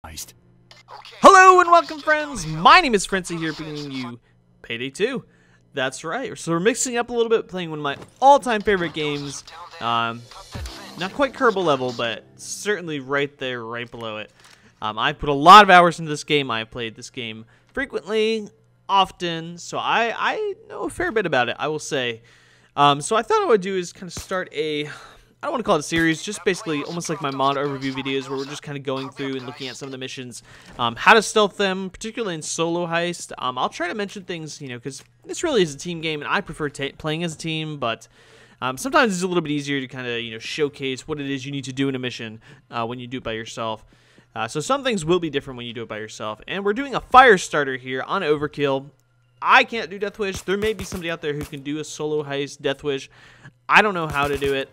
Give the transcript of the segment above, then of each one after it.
Heist. Hello and welcome, friends. My name is Frenzy here, bringing you Payday 2. That's right. So we're mixing up a little bit, playing one of my all-time favorite games. Not quite Kerbal level, but certainly right there, right below it. I put a lot of hours into this game. I played this game frequently, often, so I know a fair bit about it, I will say. So I thought what I would do is kind of start I don't want to call it a series, just basically almost like my mod overview videos where we're just kind of going through and looking at some of the missions, how to stealth them, particularly in solo heist. I'll try to mention things, because this really is a team game, and I prefer playing as a team, but sometimes it's a little bit easier to kind of, showcase what it is you need to do in a mission when you do it by yourself. So some things will be different when you do it by yourself, and we're doing a Firestarter here on Overkill. I can't do Death Wish. There may be somebody out there who can do a solo heist Death Wish. I don't know how to do it.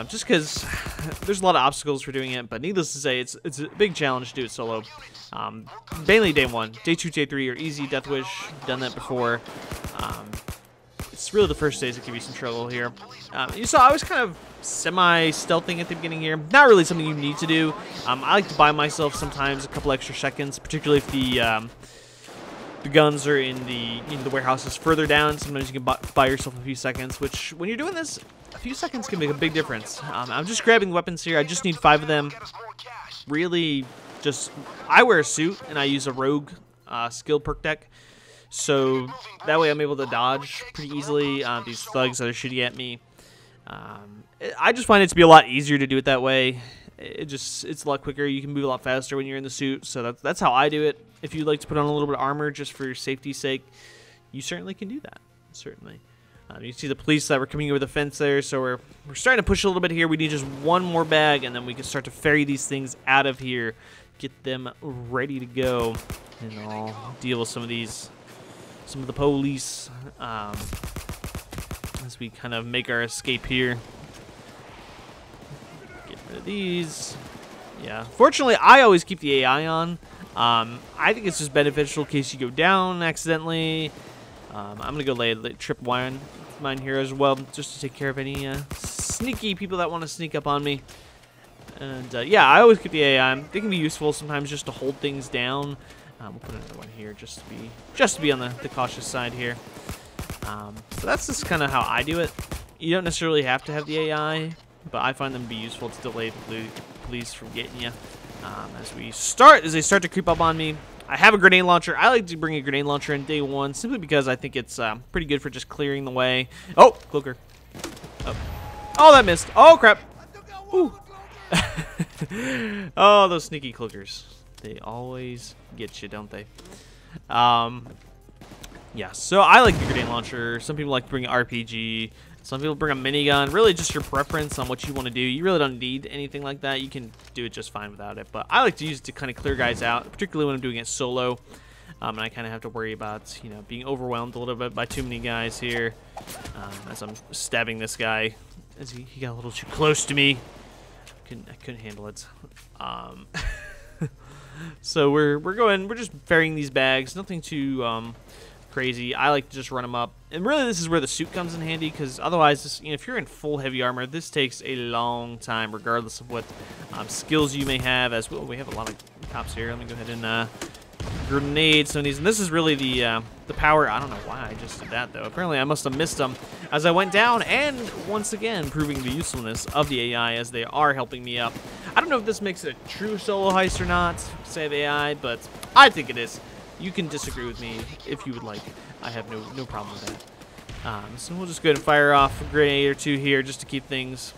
Just because there's a lot of obstacles for doing it, but needless to say, it's a big challenge to do it solo. Mainly day 1. Day 2, day 3 are easy. Death Wish, done that before. It's really the first days that give you some trouble here. You saw I was kind of semi-stealthing at the beginning here. Not really something you need to do. I like to buy myself sometimes a couple extra seconds, particularly if the guns are in the warehouses further down. Sometimes you can buy yourself a few seconds, which when you're doing this, a few seconds can make a big difference. I'm just grabbing weapons here. I just need 5 of them. Really, I wear a suit and I use a rogue skill perk deck, so that way I'm able to dodge pretty easily these thugs that are shooting at me. I just find it to be a lot easier to do it that way. It's a lot quicker. You can move a lot faster when you're in the suit, so that's how I do it. If you'd like to put on a little bit of armor just for safety's sake, you certainly can do that. Certainly. You see the police that were coming over the fence there, so we're starting to push a little bit here. We need just one more bag, and then we can start to ferry these things out of here, get them ready to go, and I'll deal with some of the police as we kind of make our escape here. Get rid of these. Yeah, fortunately, I always keep the AI on. I think it's just beneficial in case you go down accidentally. I'm going to go lay trip mine here as well, just to take care of any sneaky people that want to sneak up on me. And yeah, I always keep the AI. They can be useful sometimes just to hold things down. We'll put another one here just to be on the cautious side here. So that's just kind of how I do it. You don't necessarily have to have the AI, but I find them to be useful to delay the police from getting you. As they start to creep up on me. I have a grenade launcher. I like to bring a grenade launcher in day 1 simply because I think it's pretty good for just clearing the way. Oh, cloaker. Oh, that missed. Oh, crap. Ooh. Oh, those sneaky cloakers. They always get you, don't they? Yeah, so I like the grenade launcher. Some people like to bring an RPG. Some people bring a minigun. Really just your preference on what you want to do. You really don't need anything like that. You can do it just fine without it. But I like to use it to kind of clear guys out, particularly when I'm doing it solo. And I kind of have to worry about, being overwhelmed a little bit by too many guys here. As I'm stabbing this guy. As he got a little too close to me. I couldn't handle it. So we're just ferrying these bags. Nothing too crazy. I like to just run them up, and really this is where the suit comes in handy, because otherwise if you're in full heavy armor, this takes a long time regardless of what skills you may have. As well, we have a lot of cops here. Let me go ahead and grenade some of these, and this is really the power. I don't know why I just did that though. Apparently I must have missed them as I went down, and once again proving the usefulness of the AI as they are helping me up. I don't know if this makes it a true solo heist or not, say the AI, but I think it is. You can disagree with me if you would like. I have no problem with that. So we'll just go ahead and fire off a grenade or 2 here just to keep things,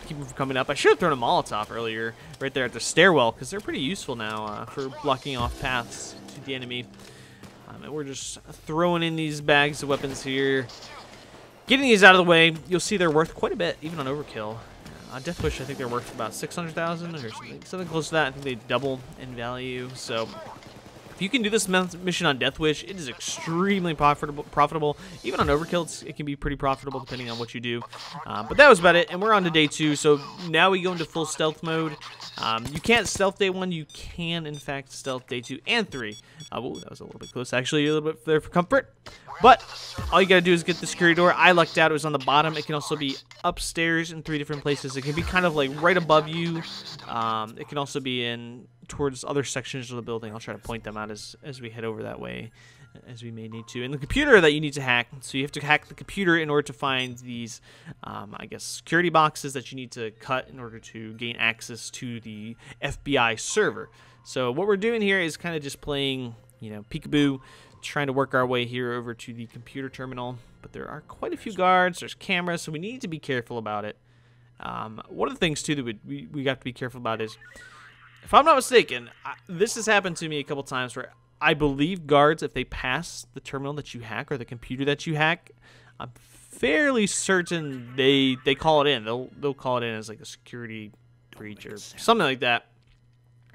keep them from coming up. I should have thrown a Molotov earlier right there at the stairwell, because they're pretty useful now for blocking off paths to the enemy. And we're just throwing in these bags of weapons here. Getting these out of the way, you'll see they're worth quite a bit, even on Overkill. On Death Wish, I think they're worth about 600,000 or something close to that. I think they double in value, so if you can do this mission on Death Wish, it is extremely profitable. Even on Overkill, it can be pretty profitable depending on what you do. But that was about it, and we're on to day 2. So now we go into full stealth mode. You can't stealth day 1. You can, in fact, stealth day 2 and 3. Oh, that was a little bit close, actually, a little bit there for comfort. But all you gotta do is get the security door. I lucked out; it was on the bottom. It can also be upstairs in 3 different places. It can be kind of like right above you. It can also be in towards other sections of the building. I'll try to point them out as we head over that way, as we may need to. And the computer that you need to hack, so you have to hack the computer in order to find these, I guess, security boxes that you need to cut in order to gain access to the FBI server. So what we're doing here is kind of just playing, you know, peekaboo, trying to work our way here over to the computer terminal. But there are quite a few guards, there's cameras, so we need to be careful about it. One of the things, too, that we have to be careful about is, if I'm not mistaken, this has happened to me a couple times where I believe guards, if they pass the terminal that you hack or the computer that you hack, I'm fairly certain they call it in. They'll call it in as like a security breach or something like that.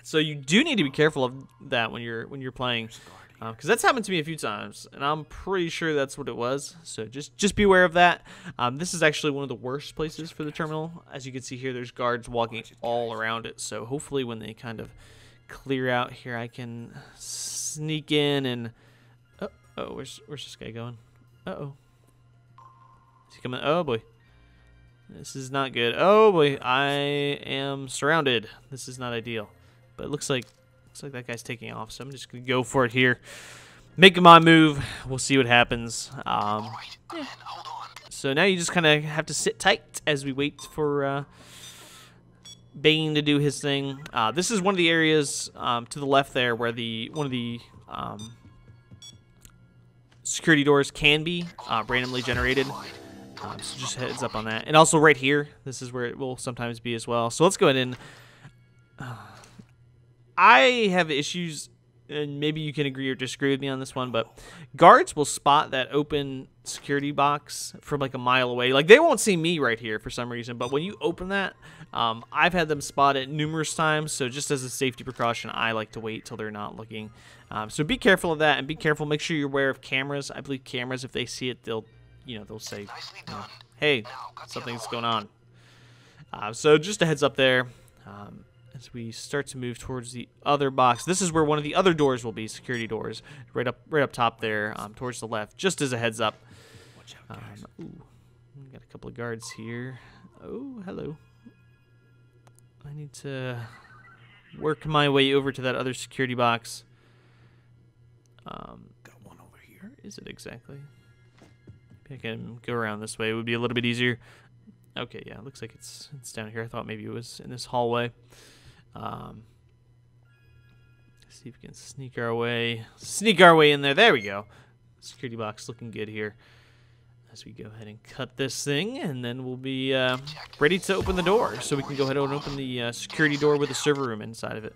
So you do need to be careful of that when you're playing, because that's happened to me a few times, and I'm pretty sure that's what it was. So just be aware of that. This is actually one of the worst places for the terminal. As you can see here, there's guards walking all around it. So hopefully when they kind of clear out here, I can sneak in and where's this guy going? Is he coming? Oh boy, this is not good. Oh boy, I am surrounded. This is not ideal, but it looks like that guy's taking off, so I'm just gonna go for it here, making my move. We'll see what happens. Yeah. So now you just kind of have to sit tight as we wait for Bane to do his thing. This is one of the areas to the left there where one of the security doors can be randomly generated. So just heads up on that. And also right here, this is where it will sometimes be as well. So let's go ahead and I have issues, and maybe you can agree or disagree with me on this one, but guards will spot that open security box from like a mile away. Like, they won't see me right here for some reason, but when you open that, I've had them spot it numerous times. So just as a safety precaution, I like to wait till they're not looking. So be careful of that, and be careful. Make sure you're aware of cameras. I believe cameras, if they see it, they'll say, hey, something's going on. So just a heads up there. As we start to move towards the other box, this is where one of the other doors will be, security doors, right up top there, towards the left. Just as a heads up. Ooh, got a couple of guards here. Oh, hello. I need to work my way over to that other security box. Got one over here. Where is it exactly? Maybe I can go around this way. It would be a little bit easier. Okay, yeah, it looks like it's down here. I thought maybe it was in this hallway. See if we can sneak our way in there. There we go. Security box looking good here. As we go ahead and cut this thing, and then we'll be ready to open the door. So we can go ahead and open the security door with the server room inside of it.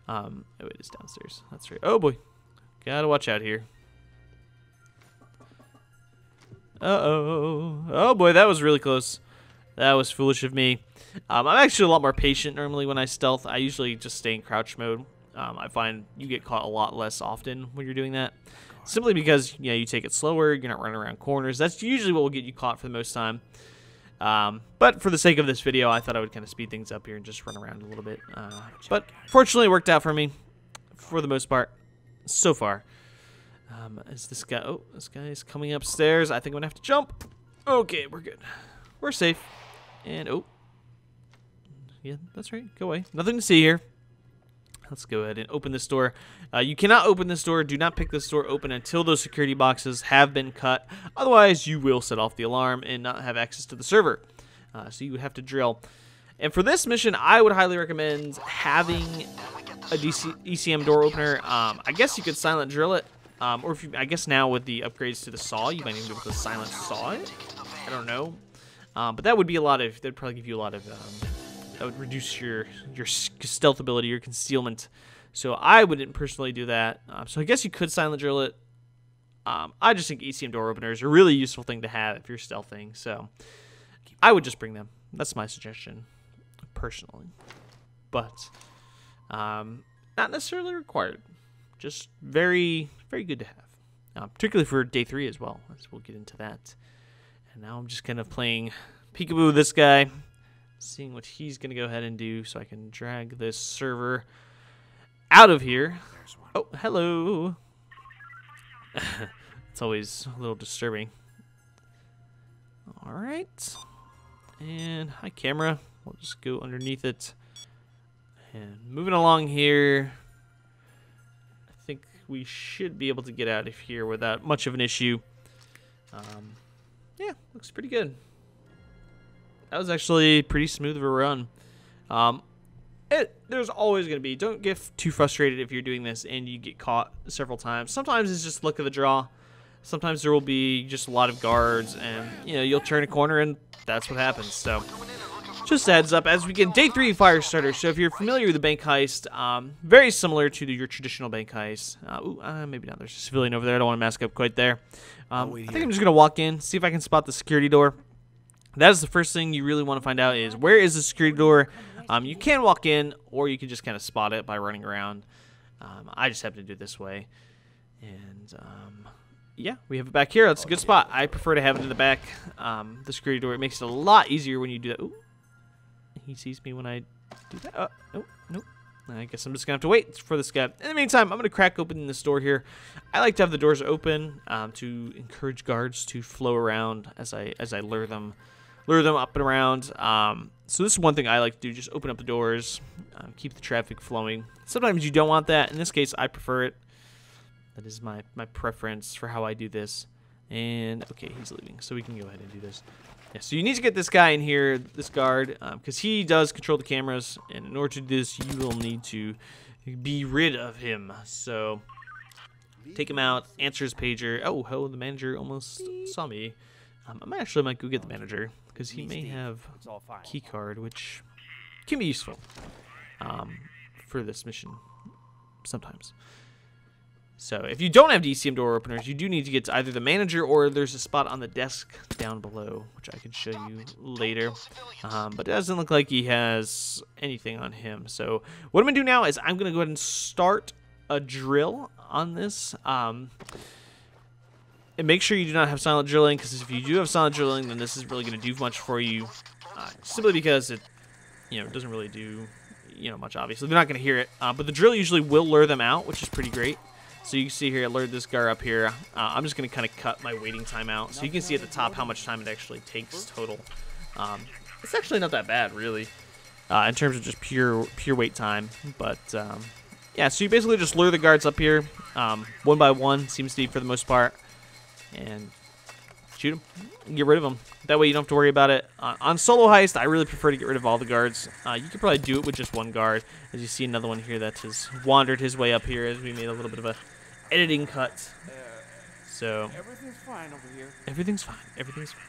Oh, it is downstairs. That's right. Oh boy, gotta watch out here. Uh-oh. Oh boy, that was really close. That was foolish of me. I'm actually a lot more patient normally when I stealth. I usually just stay in crouch mode. I find you get caught a lot less often when you're doing that. Simply because, you take it slower, you're not running around corners. That's usually what will get you caught for the most time. But for the sake of this video, I thought I would kind of speed things up here and just run around a little bit. But fortunately, it worked out for me for the most part so far. Is this guy? Oh, this guy is coming upstairs. I think I'm gonna have to jump. Okay, we're good. We're safe. And oh, yeah, that's right. Go away. Nothing to see here. Let's go ahead and open this door. You cannot open this door. Do not pick this door open until those security boxes have been cut. Otherwise, you will set off the alarm and not have access to the server. So you would have to drill. And for this mission, I would highly recommend having a ECM door opener. I guess you could silent drill it. Or if you, I guess now with the upgrades to the saw, you might even be able to silent saw it. I don't know. But that would be that'd probably give you a lot of, that would reduce your stealth ability, your concealment. So I wouldn't personally do that. So I guess you could silent drill it. I just think ECM door openers are a really useful thing to have if you're stealthing. So I would just bring them. That's my suggestion, personally. But not necessarily required. Just very, very good to have. Particularly for day 3 as well, as we'll get into that. And now I'm just kind of playing peekaboo with this guy, seeing what he's going to go ahead and do so I can drag this server out of here. Oh, hello. It's always a little disturbing. All right. And hi, camera. We'll just go underneath it. And moving along here, I think we should be able to get out of here without much of an issue. Yeah, looks pretty good. That was actually pretty smooth of a run. There's always going to be, don't get too frustrated if you're doing this and you get caught several times. Sometimes it's just luck of the draw. Sometimes there will be just a lot of guards, and you'll turn a corner and that's what happens. So just a heads up as we get day 3 of Firestarter. So if you're familiar with the bank heist, very similar to your traditional bank heist. Maybe not. There's a civilian over there. I don't want to mask up quite there. I think I'm just going to walk in, see if I can spot the security door. That is the first thing you really want to find out is where is the security door. You can walk in, or you can just kind of spot it by running around. I just happen to do it this way. And yeah, we have it back here. That's a good spot. I prefer to have it in the back. The security door, it makes it a lot easier when you do that. Ooh, he sees me when I do that. Nope. I guess I'm just going to have to wait for this guy. In the meantime, I'm going to crack open this door here. I like to have the doors open to encourage guards to flow around as I lure them up and around. So this is one thing I like to do, just open up the doors, keep the traffic flowing. Sometimes you don't want that. In this case, I prefer it. That is my preference for how I do this. And, okay, he's leaving, so we can go ahead and do this. Yeah, so you need to get this guy in here, this guard, because he does control the cameras, and in order to do this, you will need to be rid of him. So take him out, answer his pager. Oh, the manager almost saw me. I actually might go get the manager, because he may have a key card, which can be useful for this mission sometimes. So if you don't have DCM door openers, you do need to get to either the manager or there's a spot on the desk down below, which I can show you later. But it doesn't look like he has anything on him. So what I'm going to do now is I'm going to go ahead and start a drill on this. And make sure you do not have silent drilling, because if you do have silent drilling, then this is really going to do much for you. Simply because it doesn't really do much, obviously. They're not going to hear it. But the drill usually will lure them out, which is pretty great. So you can see here, I lured this guy up here. I'm just going to kind of cut my waiting time out. So you can see at the top how much time it actually takes total. It's actually not that bad, really, in terms of just pure wait time. But, yeah, so you basically just lure the guards up here. One by one, seems to be for the most part. And shoot them and get rid of them. That way you don't have to worry about it. On solo heist, I really prefer to get rid of all the guards. You could probably do it with just one guard. As you see another one here that has wandered his way up here as we made a little bit of a editing cut. So everything's fine over here. Everything's fine. Everything's fine.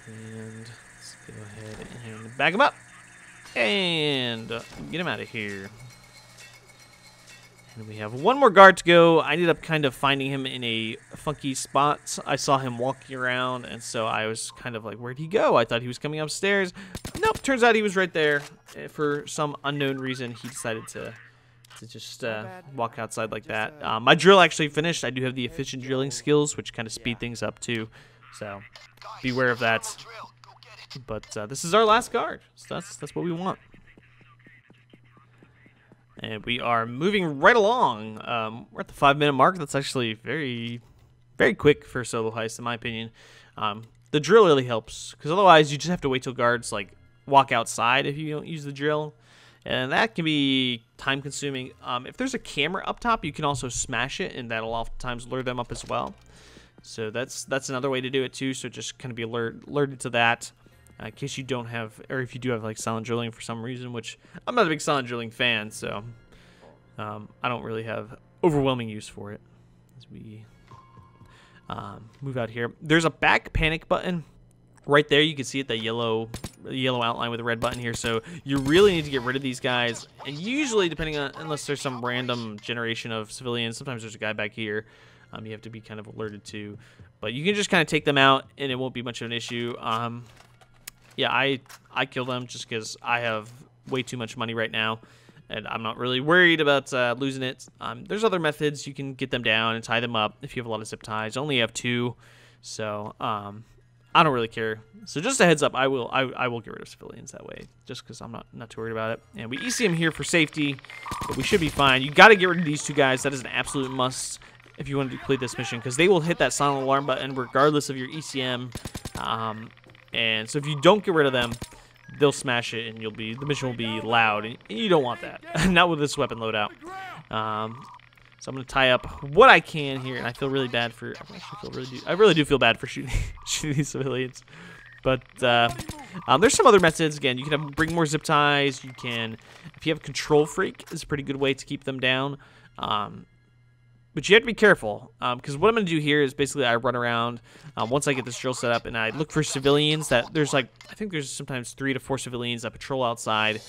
And let's go ahead and back him up. And get him out of here. And we have one more guard to go. I ended up kind of finding him in a funky spot. I saw him walking around, and so I was kind of like, where'd he go? I thought he was coming upstairs. Nope, turns out he was right there. For some unknown reason, he decided to just walk outside like that. My drill actually finished. I do have the efficient drilling skills, which kind of speed things up too. So beware of that. But this is our last guard. So that's what we want. And we are moving right along. We're at the 5-minute mark. That's actually very, very quick for a solo heist, in my opinion. The drill really helps, because otherwise you just have to wait till guards like walk outside if you don't use the drill, and that can be time-consuming. If there's a camera up top, you can also smash it, and that'll oftentimes lure them up as well. So that's another way to do it too. So just kind of be alerted to that. In case you don't have, or if you do have like silent drilling for some reason, which I'm not a big silent drilling fan, so I don't really have overwhelming use for it. As we move out here, there's a back panic button right there. You can see it, the yellow outline with the red button here. So you really need to get rid of these guys. And usually, depending on, unless there's some random generation of civilians, sometimes there's a guy back here. You have to be kind of alerted to, but you can just kind of take them out, and it won't be much of an issue. Yeah, I kill them just because I have way too much money right now, and I'm not really worried about losing it. There's other methods you can get them down and tie them up if you have a lot of zip ties. I only have 2, so I don't really care. So just a heads up, I will get rid of civilians that way, just because I'm not too worried about it. And we ECM here for safety, but we should be fine. You got to get rid of these 2 guys. That is an absolute must if you want to complete this mission, because they will hit that silent alarm button regardless of your ECM. And so if you don't get rid of them, they'll smash it, and the mission will be loud, and you don't want that. Not with this weapon loadout. So I'm gonna tie up what I can here, and I feel really bad for. I really do feel bad for shooting these civilians. But there's some other methods. Again, you can bring more zip ties. You can, if you have Control Freak, is a pretty good way to keep them down. But you have to be careful, because what I'm going to do here is basically I run around once I get this drill set up, and I look for civilians that there's like, I think there's sometimes 3 to 4 civilians that patrol outside.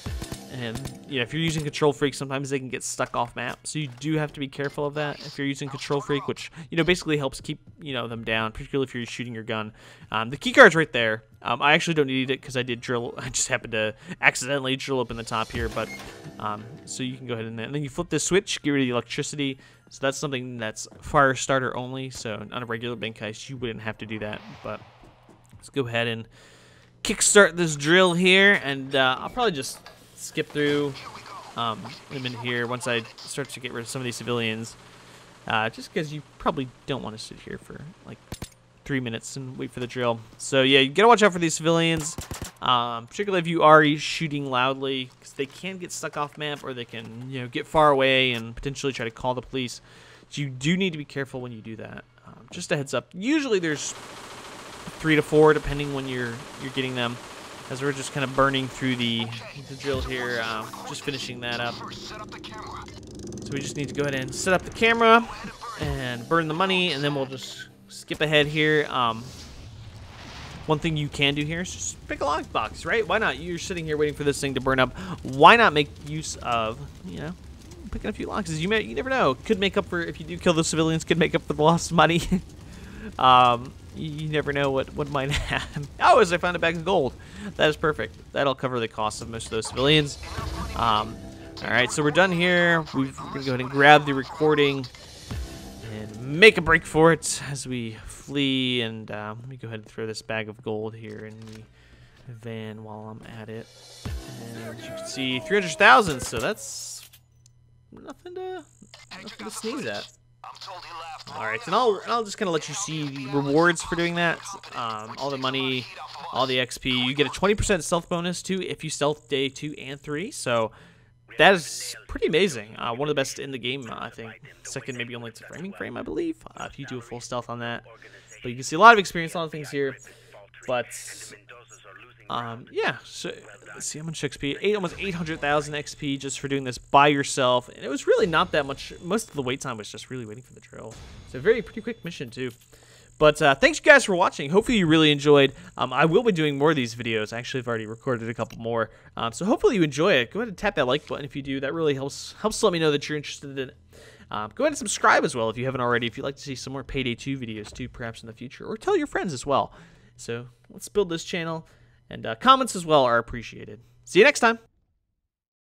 And if you're using Control Freak, sometimes they can get stuck off map, so you do have to be careful of that if you're using Control Freak, which basically helps keep them down, particularly if you're shooting your gun. The keycard's right there. I actually don't need it because I did drill. I just happened to accidentally drill open the top here, but so you can go ahead and then you flip this switch, get rid of the electricity. So that's something that's Firestarter only. So on a regular bank heist, you wouldn't have to do that. But let's go ahead and kickstart this drill here, and I'll probably just skip through in a minute here once I start to get rid of some of these civilians, just because you probably don't want to sit here for like 3 minutes and wait for the drill. So yeah, you gotta watch out for these civilians, particularly if you are shooting loudly, because they can get stuck off map, or they can get far away and potentially try to call the police. So you do need to be careful when you do that. Just a heads up. Usually there's 3 to 4 depending when you're getting them. As we're just kind of burning through the drill here, just finishing that up. So we just need to go ahead and set up the camera and burn the money, and then we'll just skip ahead here. One thing you can do here is just pick a lockbox, right? Why not? You're sitting here waiting for this thing to burn up. Why not make use of, picking a few locks? You never know. Could make up for, if you do kill the civilians, could make up for the lost money. You never know what might happen. Oh, as I found a bag of gold. That is perfect. That'll cover the cost of most of those civilians. Alright, so we're done here. We're going to go ahead and grab the recording and make a break for it as we flee. And let me go ahead and throw this bag of gold here in the van while I'm at it. And as you can see, 300,000. So that's nothing to sneeze at. Alright, and I'll just kind of let you see the rewards for doing that. All the money, all the XP. You get a 20% stealth bonus, too, if you stealth day 2 and 3. So that is pretty amazing. One of the best in the game, I think. Second, maybe only to framing frame, I believe, if you do a full stealth on that. But you can see a lot of experience, a lot of things here. But yeah, so let's see how much XP. Almost 800,000 XP just for doing this by yourself, and it was really not that much. Most of the wait time was just really waiting for the drill. So pretty quick mission too. But thanks you guys for watching. Hopefully you really enjoyed. I will be doing more of these videos. Actually, I've already recorded a couple more. So hopefully you enjoy it. Go ahead and tap that like button if you do. That really helps let me know that you're interested in it. Go ahead and subscribe as well if you haven't already. If you'd like to see some more Payday 2 videos too, perhaps in the future, or tell your friends as well. So let's build this channel. And comments as well are appreciated. See you next time.